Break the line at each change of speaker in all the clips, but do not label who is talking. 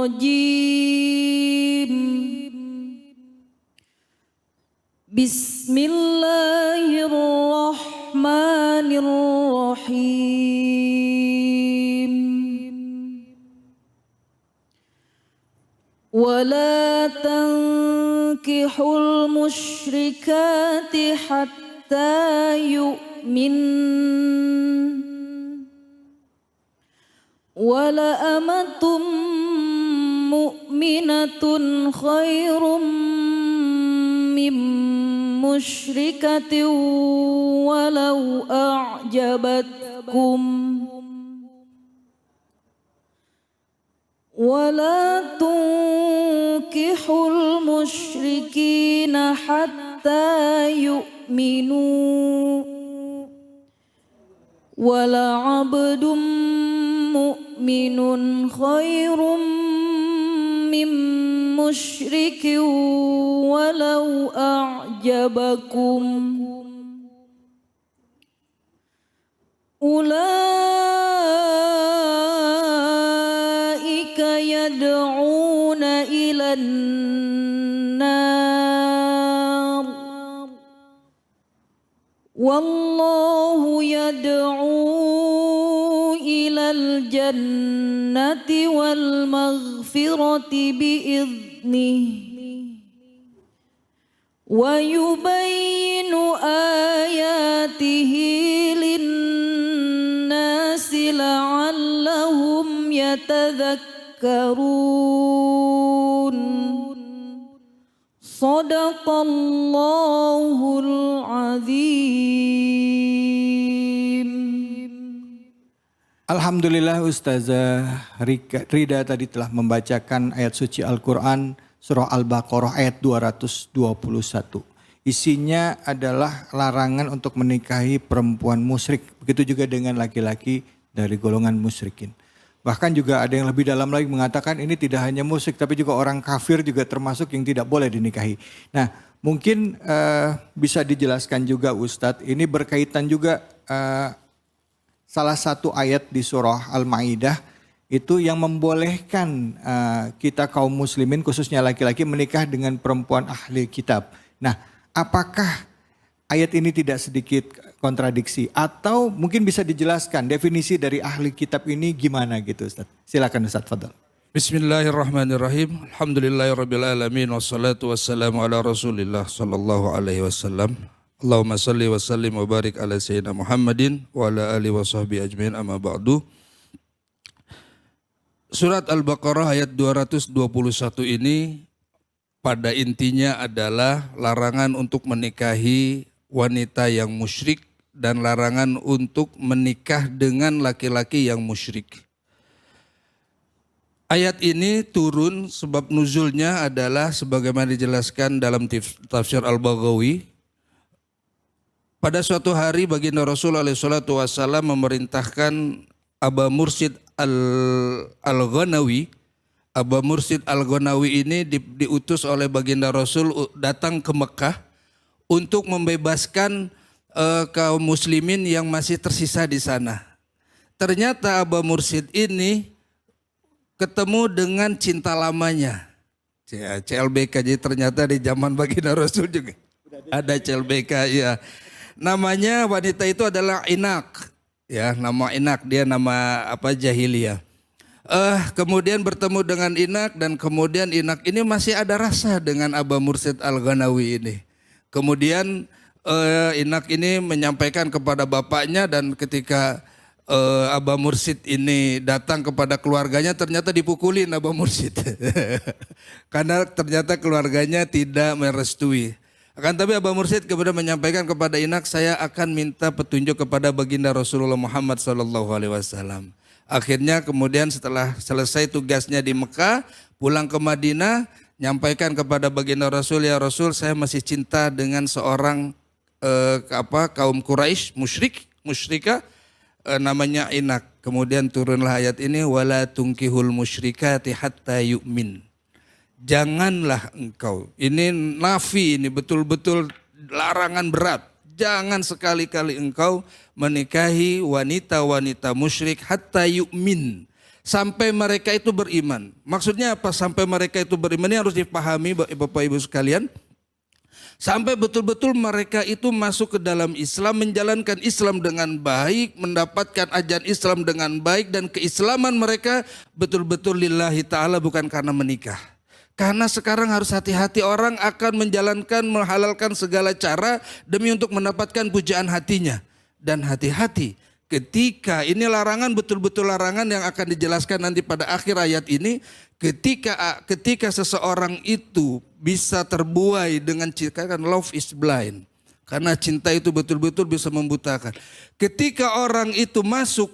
الرجيم بسم الله الرحمن الرحيم ولا تنكحوا المشركات حتى يؤمن ولأمة مؤمنة خير من مشركة ولو أعجبتكم ولا تنكحوا المشركين حتى يؤمنوا ولعبد مؤمن خير من مشرك ولو أعجبكم أولئك يدعون إلى النار والله يدعو إلى الجنة والمغفرة بإذنه ويبين آياته للناس لعلهم يتذكرون صدق الله العظيم.
Alhamdulillah Ustazah Rida tadi telah membacakan ayat suci Al-Quran surah Al-Baqarah ayat 221. Isinya adalah larangan untuk menikahi perempuan musyrik. Begitu juga dengan laki-laki dari golongan musyrikin. Bahkan juga ada yang lebih dalam lagi mengatakan ini tidak hanya musyrik tapi juga orang kafir juga termasuk yang tidak boleh dinikahi. Nah mungkin bisa dijelaskan juga Ustadz, ini berkaitan juga salah satu ayat di surah Al-Maidah itu yang membolehkan kita kaum muslimin khususnya laki-laki menikah dengan perempuan ahli kitab. Nah, apakah ayat ini tidak sedikit kontradiksi atau mungkin bisa dijelaskan definisi dari ahli kitab ini gimana gitu Ustaz? Silakan Ustaz, fadhal.
Bismillahirrahmanirrahim. Alhamdulillahirabbil alamin wassalatu wassalamu ala Rasulillah sallallahu alaihi wasallam. Allahumma salli wa sallim wa barik ala sayyidina Muhammadin wa ala alihi wa sahbihi ajmain amma ba'du. Surat Al-Baqarah ayat 221 ini pada intinya adalah larangan untuk menikahi wanita yang musyrik dan larangan untuk menikah dengan laki-laki yang musyrik. Ayat ini turun sebab nuzulnya adalah sebagaimana dijelaskan dalam tafsir Al-Baghawi. Pada suatu hari baginda Rasul SAW memerintahkan Aba Mursid Al-Ghanawi. Aba Mursid Al-Ghanawi ini diutus oleh baginda Rasul datang ke Mekah untuk membebaskan kaum muslimin yang masih tersisa di sana. Ternyata Aba Mursid ini ketemu dengan cinta lamanya. CLBK, jadi ternyata di zaman baginda Rasul juga ada CLBK ya. Namanya wanita itu adalah Inak, ya nama Inak, dia nama apa jahiliyah. Kemudian bertemu dengan Inak dan kemudian Inak ini masih ada rasa dengan Aba Mursid Al-Ghanawi ini. Kemudian Inak ini menyampaikan kepada bapaknya dan ketika Aba Mursid ini datang kepada keluarganya ternyata dipukulin Aba Mursid. Karena ternyata keluarganya tidak merestui. Akan tapi Aba Mursid kemudian menyampaikan kepada Inak, saya akan minta petunjuk kepada baginda Rasulullah Muhammad SAW. Akhirnya kemudian setelah selesai tugasnya di Mekah, pulang ke Madinah, nyampaikan kepada baginda Rasul, ya Rasul saya masih cinta dengan seorang kaum Quraisy musyrikah namanya Inak. Kemudian turunlah ayat ini, wala tunkihul musyrikati hatta yu'min. Janganlah engkau, ini nafi, ini betul-betul larangan berat. Jangan sekali-kali engkau menikahi wanita-wanita musyrik hatta yu'min. sampai mereka itu beriman. Maksudnya apa sampai mereka itu beriman? Ini harus dipahami Bapak Ibu sekalian. Sampai betul-betul mereka itu masuk ke dalam Islam, menjalankan Islam dengan baik, mendapatkan ajaran Islam dengan baik, dan keislaman mereka betul-betul lillahi ta'ala, bukan karena menikah. Karena sekarang harus hati-hati, orang akan menjalankan, menghalalkan segala cara demi untuk mendapatkan pujaan hatinya. Dan hati-hati ketika ini larangan, betul-betul larangan yang akan dijelaskan nanti pada akhir ayat ini. Ketika seseorang itu bisa terbuai dengan cinta, kan love is blind. Karena cinta itu betul-betul bisa membutakan. Ketika orang itu masuk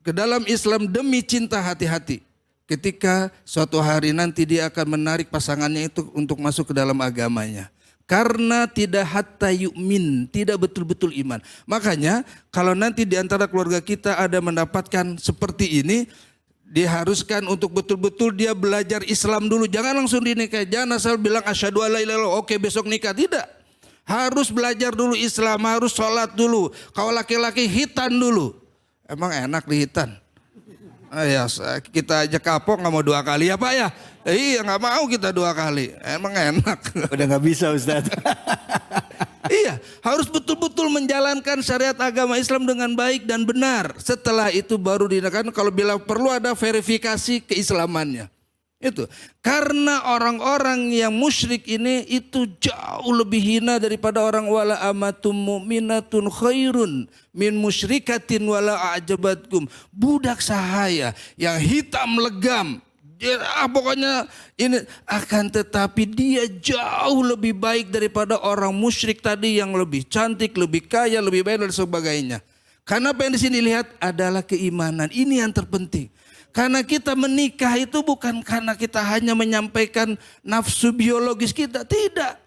ke dalam Islam demi cinta, hati-hati. Ketika suatu hari nanti dia akan menarik pasangannya itu untuk masuk ke dalam agamanya. Karena tidak hatta yu'min, tidak betul-betul iman. Makanya kalau nanti di antara keluarga kita ada mendapatkan seperti ini, diharuskan untuk betul-betul dia belajar Islam dulu. Jangan langsung dinikah. Jangan asal bilang asyhadu alla ilaha illallah, oke besok nikah. Tidak. Harus belajar dulu Islam, harus sholat dulu. Kalau laki-laki hitan dulu. Emang enak di hitan? Ya, kita aja kapok nggak mau 2 kali ya Pak ya? Iya nggak mau kita 2 kali. Emang enak.
Udah nggak bisa Ustadz.
Iya, harus betul-betul menjalankan syariat agama Islam dengan baik dan benar. Setelah itu baru dinikahkan, kalau bila perlu ada verifikasi keislamannya. Itu karena orang-orang yang musyrik ini itu jauh lebih hina daripada orang wala amatum mu'minatun khairun min musyrikatin wala a'jabatkum. Budak sahaya yang hitam legam, pokoknya ini, akan tetapi dia jauh lebih baik daripada orang musyrik tadi yang lebih cantik, lebih kaya, lebih baik dan sebagainya. Karena apa yang di sini lihat adalah keimanan. Ini yang terpenting. Karena kita menikah itu bukan karena kita hanya menyampaikan nafsu biologis kita, tidak.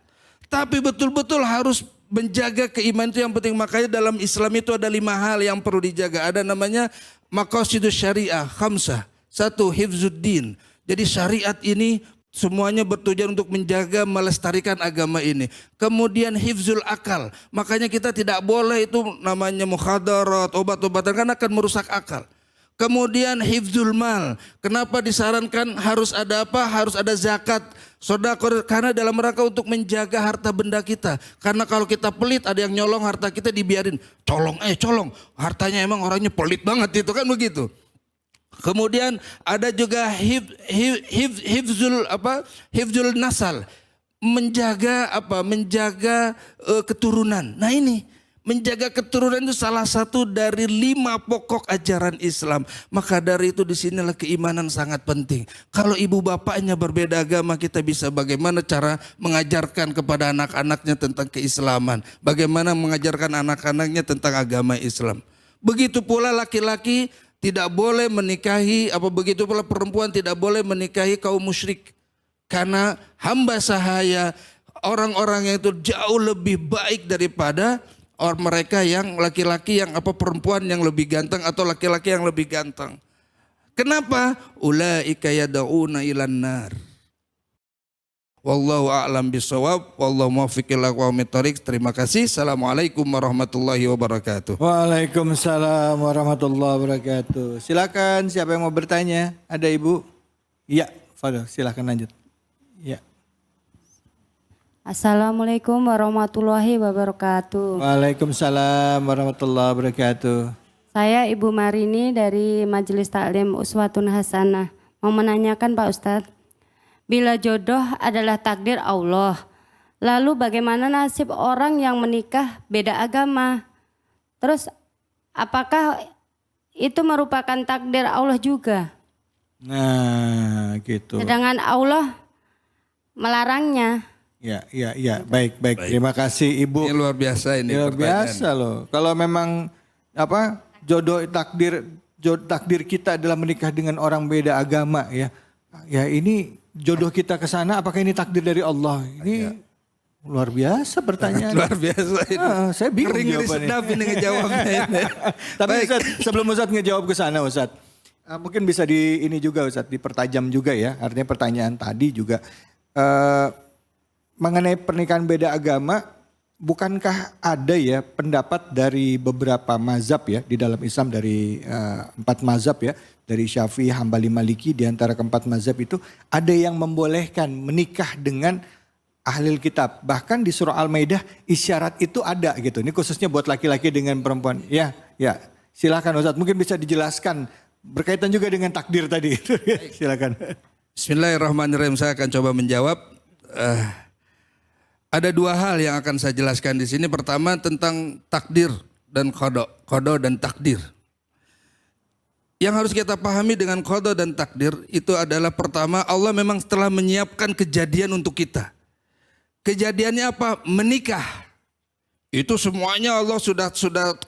Tapi betul-betul harus menjaga keimanan, itu yang penting. Makanya dalam Islam itu ada 5 hal yang perlu dijaga. Ada namanya maqasidus syariah khamsah. 1, hifzuddin. Jadi syariat ini semuanya bertujuan untuk menjaga, melestarikan agama ini. Kemudian hifzul akal. Makanya kita tidak boleh itu namanya mukhadarat, obat-obatan, karena akan merusak akal. Kemudian hifzul mal. Kenapa disarankan harus ada apa? Harus ada zakat, sedekah, karena dalam rangka untuk menjaga harta benda kita. Karena kalau kita pelit, ada yang nyolong harta kita, dibiarin. Colong. Hartanya emang orangnya pelit banget itu kan begitu. Kemudian ada juga hifzul nasal, menjaga keturunan. Nah ini menjaga keturunan itu salah satu dari 5 pokok ajaran Islam. Maka dari itu disinilah keimanan sangat penting. Kalau ibu bapaknya berbeda agama, kita bisa bagaimana cara mengajarkan kepada anak-anaknya tentang keislaman, bagaimana mengajarkan anak-anaknya tentang agama Islam. Begitu pula laki-laki tidak boleh menikahi, begitu pula perempuan tidak boleh menikahi kaum musyrik. Karena hamba sahaya, orang-orang yang itu jauh lebih baik daripada orang mereka yang laki-laki yang perempuan yang lebih ganteng atau laki-laki yang lebih ganteng. Kenapa? Ulaika yad'una ilan nar. Wallahu a'lam bishawab, wallahu muwaffiq ila aqwamit thoriq. Terima kasih. Assalamualaikum warahmatullahi wabarakatuh.
Waalaikumsalam warahmatullahi wabarakatuh. Silakan, siapa yang mau bertanya? Ada Ibu? Iya, Fadil, silakan lanjut. Ya.
Assalamualaikum warahmatullahi wabarakatuh.
Waalaikumsalam warahmatullahi wabarakatuh.
Saya Ibu Marini dari Majelis Taklim Uswatun Hasanah. Mau menanyakan Pak Ustadz, bila jodoh adalah takdir Allah, lalu bagaimana nasib orang yang menikah beda agama? Terus apakah itu merupakan takdir Allah juga?
Nah gitu.
Sedangkan Allah melarangnya.
Ya, baik. Terima kasih Ibu.
Ini luar biasa ini.
Luar biasa loh. Kalau memang jodoh takdir kita adalah menikah dengan orang beda agama ya. Ya ini jodoh kita ke sana, apakah ini takdir dari Allah? Ini luar biasa pertanyaan.
Luar biasa ini.
Saya bingung
Ngeri sedap ini ngejawabnya ini.
Tapi Ustaz, sebelum Ustaz ngejawab ke sana Ustaz, mungkin bisa juga Ustaz, dipertajam juga ya. Artinya pertanyaan tadi juga mengenai pernikahan beda agama, bukankah ada ya pendapat dari beberapa mazhab ya di dalam Islam, dari 4 mazhab ya, dari Syafi'i, Hambali, Maliki, di antara keempat mazhab itu ada yang membolehkan menikah dengan ahlul kitab. Bahkan di surah Al-Maidah isyarat itu ada gitu. Ini khususnya buat laki-laki dengan perempuan. Ya, silakan Ustadz, mungkin bisa dijelaskan berkaitan juga dengan takdir tadi. Silakan.
Bismillahirrahmanirrahim, saya akan coba menjawab. Ada dua hal yang akan saya jelaskan di sini. Pertama tentang takdir dan qada dan takdir. Yang harus kita pahami dengan qada dan takdir itu adalah pertama, Allah memang telah menyiapkan kejadian untuk kita. Kejadiannya apa? Menikah. Itu semuanya Allah sudah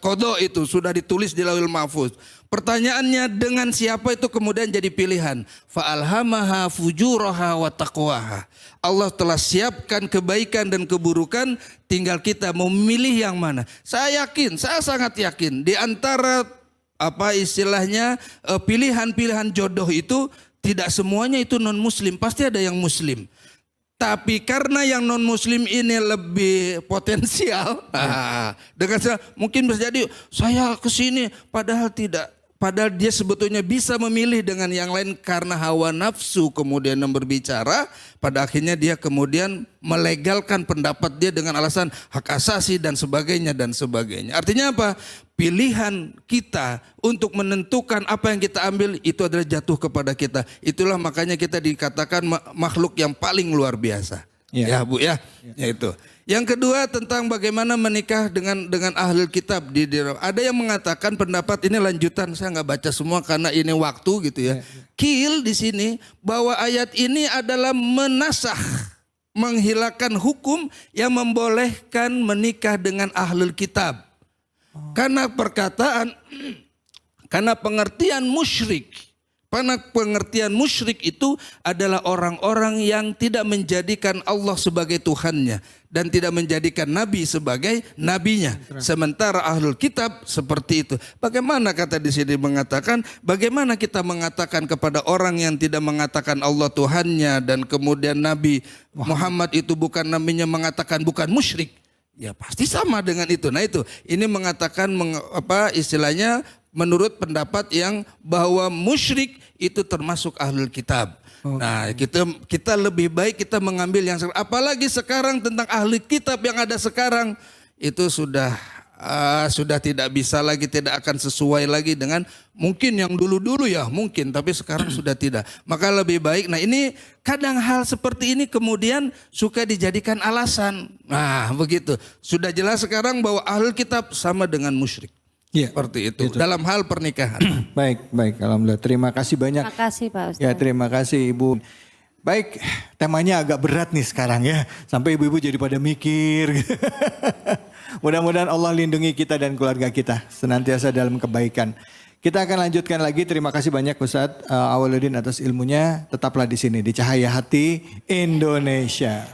qada, itu sudah ditulis di Lauhul Mahfuz. Pertanyaannya, dengan siapa itu kemudian jadi pilihan? Fa'alhamaha fujuraha wa taqwaha. Allah telah siapkan kebaikan dan keburukan, tinggal kita mau memilih yang mana. Saya sangat yakin di antara pilihan-pilihan jodoh itu tidak semuanya itu non muslim, pasti ada yang muslim. Tapi karena yang non muslim ini lebih potensial, dengan mungkin bisa jadi saya kesini padahal tidak. Padahal dia sebetulnya bisa memilih dengan yang lain karena hawa nafsu kemudian yang berbicara. Pada akhirnya dia kemudian melegalkan pendapat dia dengan alasan hak asasi dan sebagainya dan sebagainya. Artinya apa? Pilihan kita untuk menentukan apa yang kita ambil itu adalah jatuh kepada kita. Itulah makanya kita dikatakan makhluk yang paling luar biasa. Ya Bu ya. Itu. Yang kedua tentang bagaimana menikah dengan ahlul kitab. Ada yang mengatakan pendapat ini lanjutan, saya nggak baca semua karena ini waktu gitu ya. Qil di sini bahwa ayat ini adalah menasakh, menghilangkan hukum yang membolehkan menikah dengan ahlul kitab. Karena pengertian musyrik. Karena pengertian musyrik itu adalah orang-orang yang tidak menjadikan Allah sebagai Tuhannya dan tidak menjadikan Nabi sebagai nabinya. Sementara ahlul kitab seperti itu. Bagaimana kata di sini mengatakan, bagaimana kita mengatakan kepada orang yang tidak mengatakan Allah Tuhannya dan kemudian Nabi Muhammad itu bukan nabinya mengatakan bukan musyrik? Ya pasti sama dengan itu. Nah itu, ini mengatakan istilahnya menurut pendapat yang bahwa musyrik itu termasuk ahlul kitab. Nah kita lebih baik kita mengambil yang apalagi sekarang tentang ahli kitab yang ada sekarang itu sudah tidak bisa lagi, tidak akan sesuai lagi dengan mungkin yang dulu-dulu ya mungkin, tapi sekarang sudah tidak. Maka lebih baik. Nah ini kadang hal seperti ini kemudian suka dijadikan alasan. Nah begitu. Sudah jelas sekarang bahwa ahlul kitab sama dengan musyrik.
Ya,
seperti itu dalam hal pernikahan.
Baik, alhamdulillah. Terima kasih banyak.
Terima kasih Pak Ustaz.
Ya, terima kasih Ibu. Baik, temanya agak berat nih sekarang ya. Sampai ibu-ibu jadi pada mikir. Mudah-mudahan Allah lindungi kita dan keluarga kita senantiasa dalam kebaikan. Kita akan lanjutkan lagi. Terima kasih banyak Ustadz Awaludin atas ilmunya. Tetaplah di sini di Cahaya Hati Indonesia.